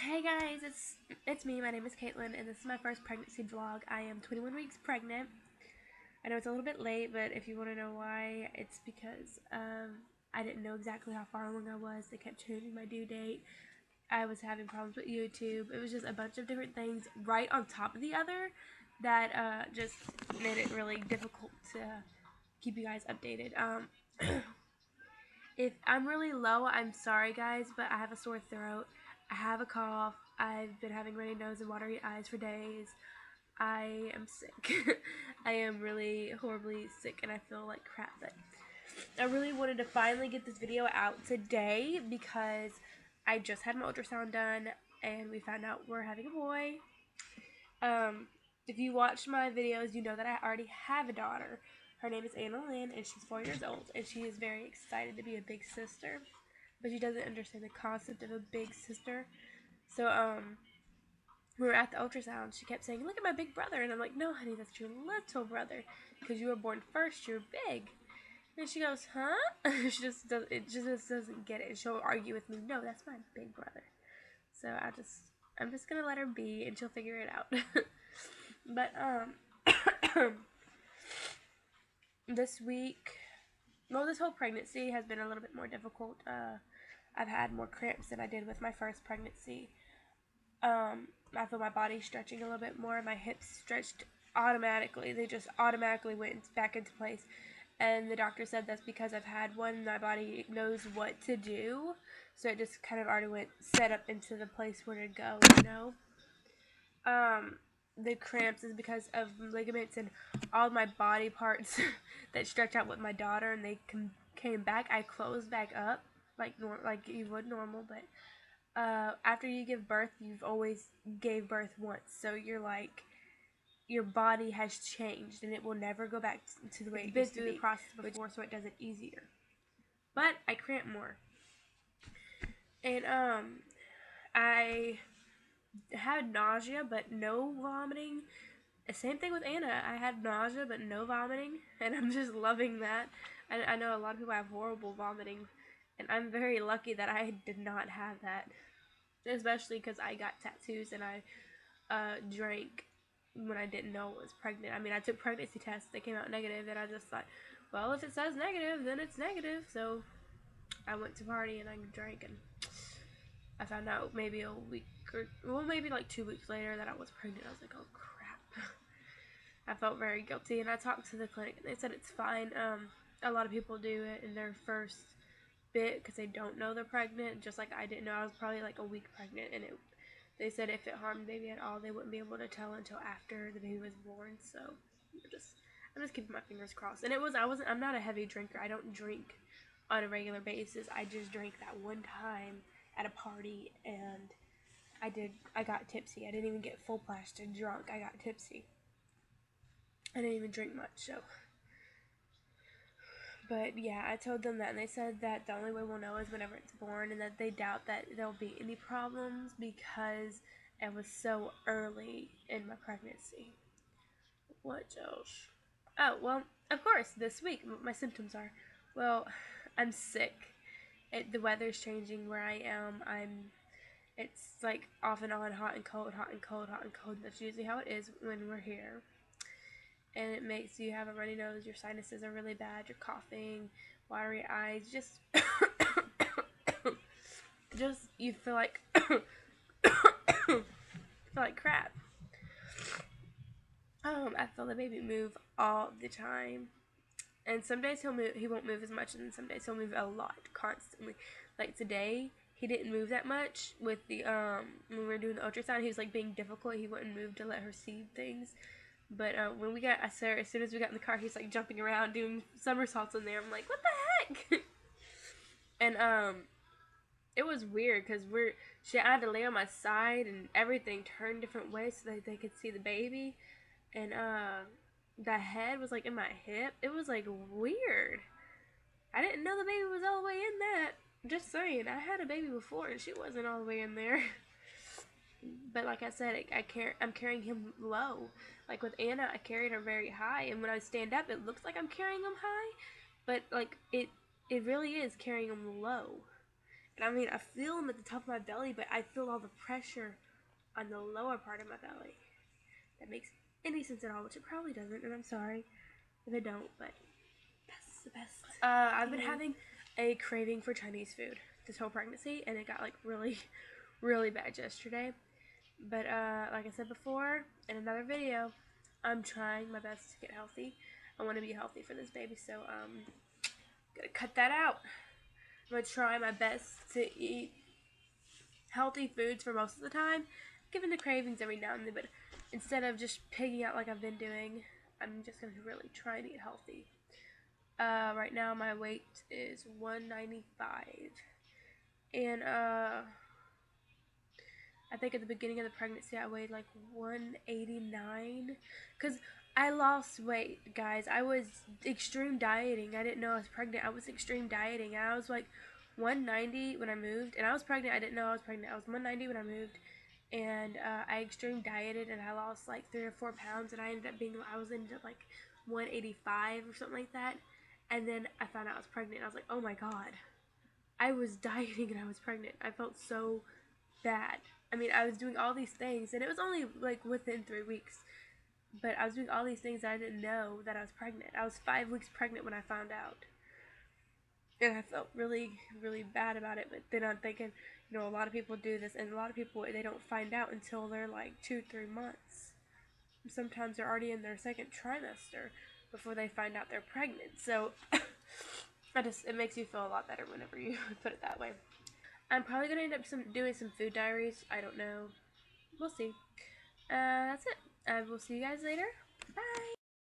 Hey guys, it's me. My name is Caitlin, and this is my first pregnancy vlog. I am 21 weeks pregnant. I know it's a little bit late, but if you want to know why, it's because I didn't know exactly how far along I was. They kept changing my due date. I was having problems with YouTube. It was just a bunch of different things right on top of the other that just made it really difficult to keep you guys updated. If I'm really low, I'm sorry guys, but I have a sore throat. I have a cough. I've been having runny nose and watery eyes for days. I am sick. I am really horribly sick and I feel like crap. But I really wanted to finally get this video out today because I just had my ultrasound done and we found out we're having a boy. If you watched my videos, you know that I already have a daughter. Her name is Anna Lynn, and she's 4 years old, and she is very excited to be a big sister, but she doesn't understand the concept of a big sister. So, we were at the ultrasound. She kept saying, "Look at my big brother," and I'm like, "No, honey, that's your little brother, because you were born first. You're big." And she goes, "Huh?" She just does. It just doesn't get it. And she'll argue with me. No, that's my big brother. So I'm just gonna let her be, and she'll figure it out. But this week, well, this whole pregnancy has been a little bit more difficult. I've had more cramps than I did with my first pregnancy. I feel my body stretching a little bit more. My hips stretched automatically. They just automatically went back into place. And the doctor said that's because I've had one. My body knows what to do. So it just kind of already went set up into the place where to go, you know? The cramps is because of ligaments and all my body parts that stretch out with my daughter, and they came back. I closed back up like you would normal, but after you give birth, you've always gave birth once, so you're like your body has changed, and it will never go back to the way it used to be. Been through the process before, so it does it easier. But I cramp more, and I had nausea but no vomiting. Same thing with Anna. I had nausea but no vomiting, and I'm just loving that. I know a lot of people have horrible vomiting, and I'm very lucky that I did not have that. Especially because I got tattoos and I drank when I didn't know I was pregnant. I mean, I took pregnancy tests, they came out negative, and I just thought, well, if it says negative, then it's negative. So I went to party and I drank, and I found out maybe a week or, well, maybe like 2 weeks later that I was pregnant. I was like, oh crap. I felt very guilty, and I talked to the clinic, and they said it's fine. A lot of people do it in their first bit because they don't know they're pregnant, just like I didn't know. I was probably like a week pregnant, and they said if it harmed the baby at all, they wouldn't be able to tell until after the baby was born. So I'm just keeping my fingers crossed. And I'm not a heavy drinker. I don't drink on a regular basis. I just drank that one time at a party, and I got tipsy. I didn't even get full blasted drunk. I got tipsy. I didn't even drink much, so. But yeah, I told them that, and they said that the only way we'll know is whenever it's born, and that they doubt that there'll be any problems because it was so early in my pregnancy. What else? Oh, well, of course, this week, my symptoms are, well, I'm sick. The weather's changing where I am. It's like off and on, hot and cold, hot and cold, hot and cold. That's usually how it is when we're here. And it makes you have a runny nose, your sinuses are really bad, you're coughing, watery eyes, just you feel like feel like crap. I feel the baby move all the time. And some days he won't move as much, and some days he'll move a lot constantly. Like today, he didn't move that much with the when we were doing the ultrasound. He was like being difficult. He wouldn't move to let her see things. But when we got, I swear, as soon as we got in the car, he's like jumping around, doing somersaults in there. I'm like, what the heck? And it was weird because I had to lay on my side, and everything turned different ways so that they could see the baby. And the head was like in my hip. It was like weird. I didn't know the baby was all the way in that. Just saying, I had a baby before, and she wasn't all the way in there. But like I said, I'm carrying him low. Like with Anna, I carried her very high, and when I stand up, it looks like I'm carrying him high, but like it really is carrying him low. And I mean, I feel them at the top of my belly, but I feel all the pressure on the lower part of my belly. That makes any sense at all, which it probably doesn't, and I'm sorry if it don't, but that's the best. I've been having a craving for Chinese food this whole pregnancy, and it got like really, really bad yesterday. But like I said before in another video, I'm trying my best to get healthy. I want to be healthy for this baby, so gotta cut that out. I'm gonna try my best to eat healthy foods for most of the time, given the cravings every now and then. But instead of just pigging out like I've been doing, I'm just gonna really try and eat healthy. Right now my weight is 195, and I think at the beginning of the pregnancy I weighed like 189, because I lost weight, guys. I was extreme dieting. I didn't know I was pregnant. I was extreme dieting, and I was like 190 when I moved, and I was pregnant. I didn't know I was pregnant. I was 190 when I moved, and I extreme dieted, and I lost like 3 or 4 pounds, and I ended up like 185 or something like that. And then I found out I was pregnant, and I was like, oh my god, I was dieting and I was pregnant. I felt so bad. I mean, I was doing all these things, and it was only like within 3 weeks, but I was doing all these things that I didn't know that I was pregnant. I was 5 weeks pregnant when I found out, and I felt really, really bad about it. But then I'm thinking, a lot of people do this, and a lot of people, they don't find out until they're like 2, 3 months. Sometimes they're already in their second trimester before they find out they're pregnant. So it makes you feel a lot better whenever you put it that way. I'm probably gonna end up doing some food diaries. I don't know. We'll see. That's it. I will see you guys later. Bye.